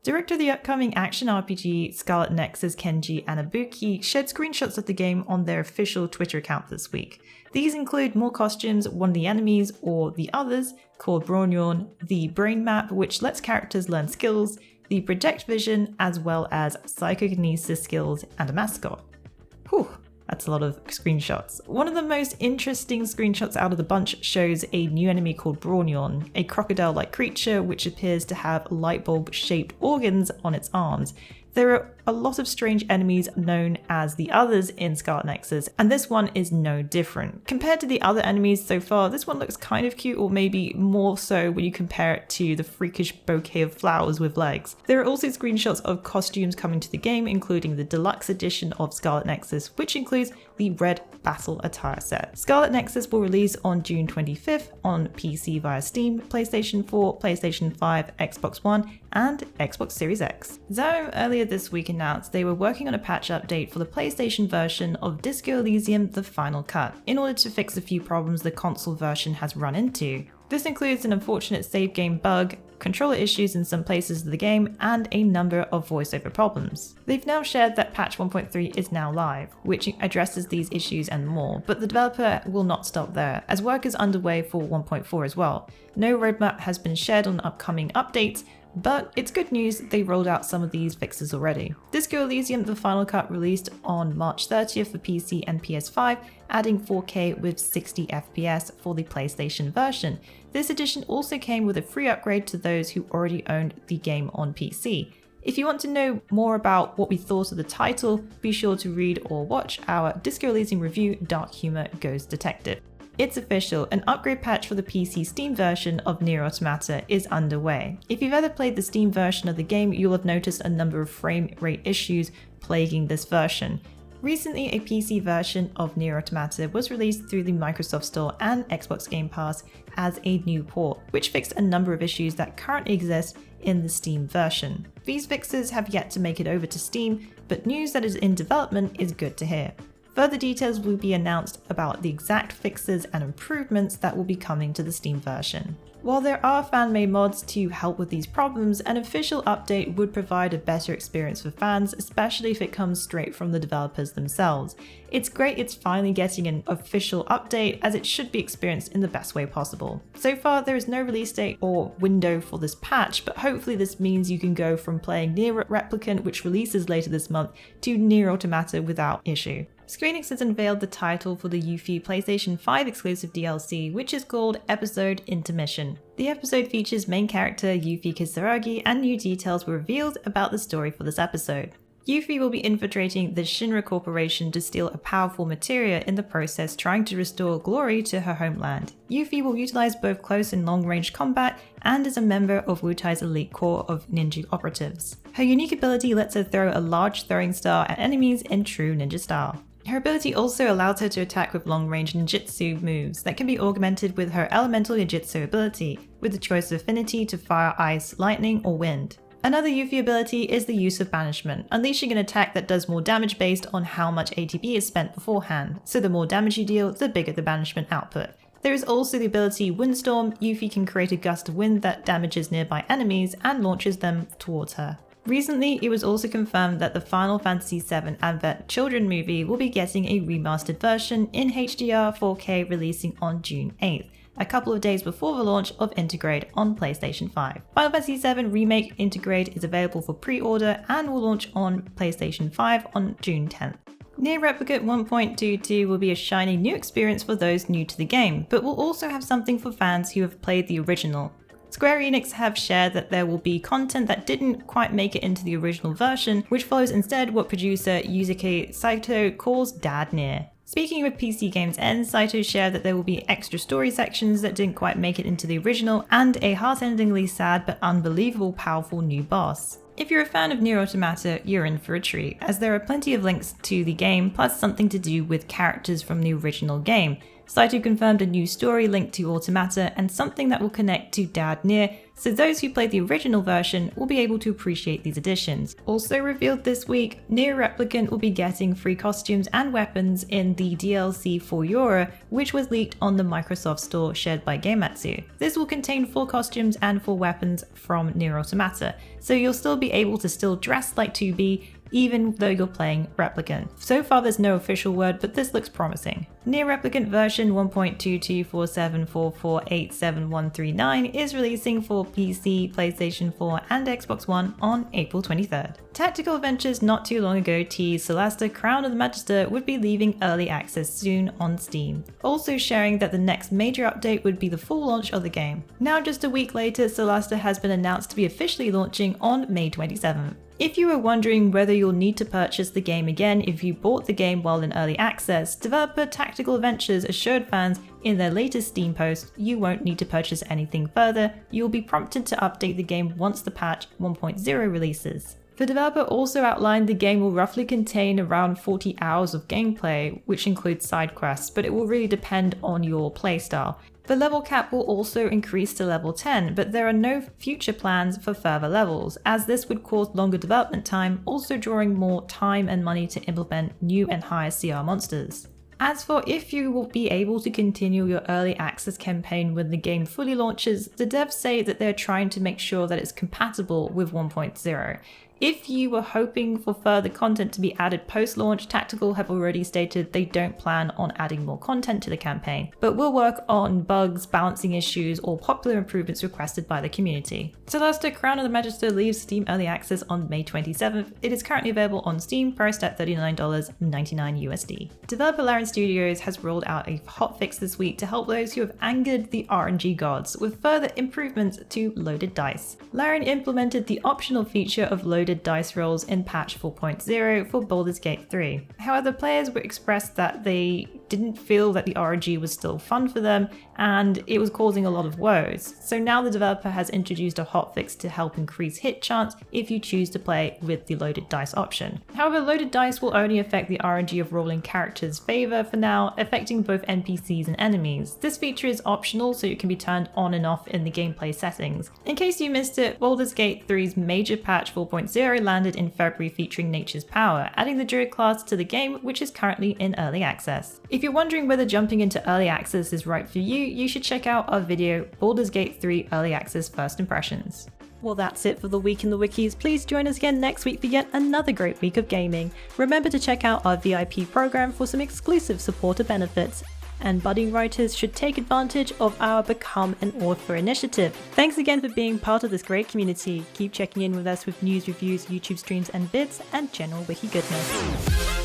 Director of the upcoming action RPG Scarlet Nexus Kenji Anabuki shared screenshots of the game on their official Twitter account this week. These include more costumes, one of the enemies or the others, called Brognon, the brain map which lets characters learn skills, the project vision, as well as psychokinesis skills and a mascot. Whew. That's a lot of screenshots. One of the most interesting screenshots out of the bunch shows a new enemy called Brognon, a crocodile-like creature which appears to have light bulb-shaped organs on its arms. There are a lot of strange enemies known as the Others in Scarlet Nexus, and this one is no different. Compared to the other enemies so far, this one looks kind of cute, or maybe more so when you compare it to the freakish bouquet of flowers with legs. There are also screenshots of costumes coming to the game, including the deluxe edition of Scarlet Nexus, which includes the red battle attire set. Scarlet Nexus will release on June 25th on PC via Steam, PlayStation 4, PlayStation 5, Xbox One, and Xbox Series X. Zoom earlier this week announced they were working on a patch update for the PlayStation version of Disco Elysium: The Final Cut, in order to fix a few problems the console version has run into. This includes an unfortunate save game bug, controller issues in some places of the game, and a number of voiceover problems. They've now shared that patch 1.3 is now live, which addresses these issues and more, but the developer will not stop there, as work is underway for 1.4 as well. No roadmap has been shared on upcoming updates, but it's good news they rolled out some of these fixes already. Disco Elysium: The Final Cut released on March 30th for PC and PS5, adding 4K with 60 FPS for the PlayStation version. This edition also came with a free upgrade to those who already owned the game on PC. If you want to know more about what we thought of the title, be sure to read or watch our Disco Elysium review, Dark Humor Goes Detective. It's official, an upgrade patch for the PC Steam version of NieR Automata is underway. If you've ever played the Steam version of the game, you'll have noticed a number of frame rate issues plaguing this version. Recently, a PC version of NieR Automata was released through the Microsoft Store and Xbox Game Pass as a new port, which fixed a number of issues that currently exist in the Steam version. These fixes have yet to make it over to Steam, but news that is in development is good to hear. Further details will be announced about the exact fixes and improvements that will be coming to the Steam version. While there are fan-made mods to help with these problems, an official update would provide a better experience for fans, especially if it comes straight from the developers themselves. It's great it's finally getting an official update, as it should be experienced in the best way possible. So far, there is no release date or window for this patch, but hopefully this means you can go from playing NieR Replicant, which releases later this month, to NieR Automata without issue. Square Enix has unveiled the title for the Yuffie PlayStation 5 exclusive DLC, which is called Episode Intermission. The episode features main character Yuffie Kisaragi, and new details were revealed about the story for this episode. Yuffie will be infiltrating the Shinra Corporation to steal a powerful materia, in the process trying to restore glory to her homeland. Yuffie will utilize both close and long-range combat, and is a member of Wutai's elite corps of ninja operatives. Her unique ability lets her throw a large throwing star at enemies in true ninja style. Her ability also allows her to attack with long-range ninjutsu moves that can be augmented with her elemental ninjutsu ability, with the choice of affinity to fire, ice, lightning, or wind. Another Yuffie ability is the use of banishment, unleashing an attack that does more damage based on how much ATB is spent beforehand, so the more damage you deal, the bigger the banishment output. There is also the ability Windstorm. Yuffie can create a gust of wind that damages nearby enemies and launches them towards her. Recently, it was also confirmed that the Final Fantasy VII Advent Children movie will be getting a remastered version in HDR 4K, releasing on June 8th, a couple of days before the launch of Intergrade on PlayStation 5. Final Fantasy VII Remake Intergrade is available for pre-order and will launch on PlayStation 5 on June 10th. NieR Replicant 1.22 will be a shiny new experience for those new to the game, but will also have something for fans who have played the original. Square Enix have shared that there will be content that didn't quite make it into the original version, which follows instead what producer Yusuke Saito calls Dad NieR. Speaking with PC Games N, Saito shared that there will be extra story sections that didn't quite make it into the original, and a heart-endingly sad but unbelievable powerful new boss. If you're a fan of NieR Automata, you're in for a treat, as there are plenty of links to the game, plus something to do with characters from the original game. Saito confirmed a new story linked to Automata and something that will connect to Dad NieR, so those who played the original version will be able to appreciate these additions. Also revealed this week, NieR Replicant will be getting free costumes and weapons in the DLC for Yora, which was leaked on the Microsoft Store shared by Gamatsu. This will contain 4 costumes and 4 weapons from NieR Automata, so you'll still be able to still dress like 2B even though you're playing Replicant. So far there's no official word, but this looks promising. NieR Replicant version 1.22474487139 is releasing for PC, PlayStation 4 and Xbox One on April 23rd. Tactical Adventures not too long ago teased Solasta Crown of the Magister would be leaving early access soon on Steam, also sharing that the next major update would be the full launch of the game. Now just a week later, Solasta has been announced to be officially launching on May 27th. If you were wondering whether you'll need to purchase the game again if you bought the game while in early access, developer Tactical Adventures assured fans in their latest Steam post you won't need to purchase anything further, you'll be prompted to update the game once the patch 1.0 releases. The developer also outlined the game will roughly contain around 40 hours of gameplay, which includes side quests, but it will really depend on your playstyle. The level cap will also increase to level 10, but there are no future plans for further levels, as this would cause longer development time, also drawing more time and money to implement new and higher CR monsters. As for if you will be able to continue your early access campaign when the game fully launches, the devs say that they're trying to make sure that it's compatible with 1.0. If you were hoping for further content to be added post-launch, Tactical have already stated they don't plan on adding more content to the campaign, but will work on bugs, balancing issues, or popular improvements requested by the community. Solasta Crown of the Magister leaves Steam Early Access on May 27th. It is currently available on Steam, priced at $39.99 USD. Developer Larian Studios has rolled out a hotfix this week to help those who have angered the RNG gods, with further improvements to loaded dice. Larian implemented the optional feature of loaded dice rolls in patch 4.0 for Baldur's Gate 3. However, players were expressed that they didn't feel that the RNG was still fun for them and it was causing a lot of woes. So now the developer has introduced a hotfix to help increase hit chance if you choose to play with the loaded dice option. However, loaded dice will only affect the RNG of rolling characters' favor for now, affecting both NPCs and enemies. This feature is optional, so it can be turned on and off in the gameplay settings. In case you missed it, Baldur's Gate 3's major patch 4.0 landed in February featuring Nature's Power, adding the Druid class to the game, which is currently in early access. If you're wondering whether jumping into early access is right for you, you should check out our video, Baldur's Gate 3 Early Access First Impressions. Well, that's it for the week in the wikis. Please join us again next week for yet another great week of gaming. Remember to check out our VIP program for some exclusive supporter benefits. And budding writers should take advantage of our Become an Author initiative. Thanks again for being part of this great community. Keep checking in with us with news, reviews, YouTube streams and vids, and general wiki goodness.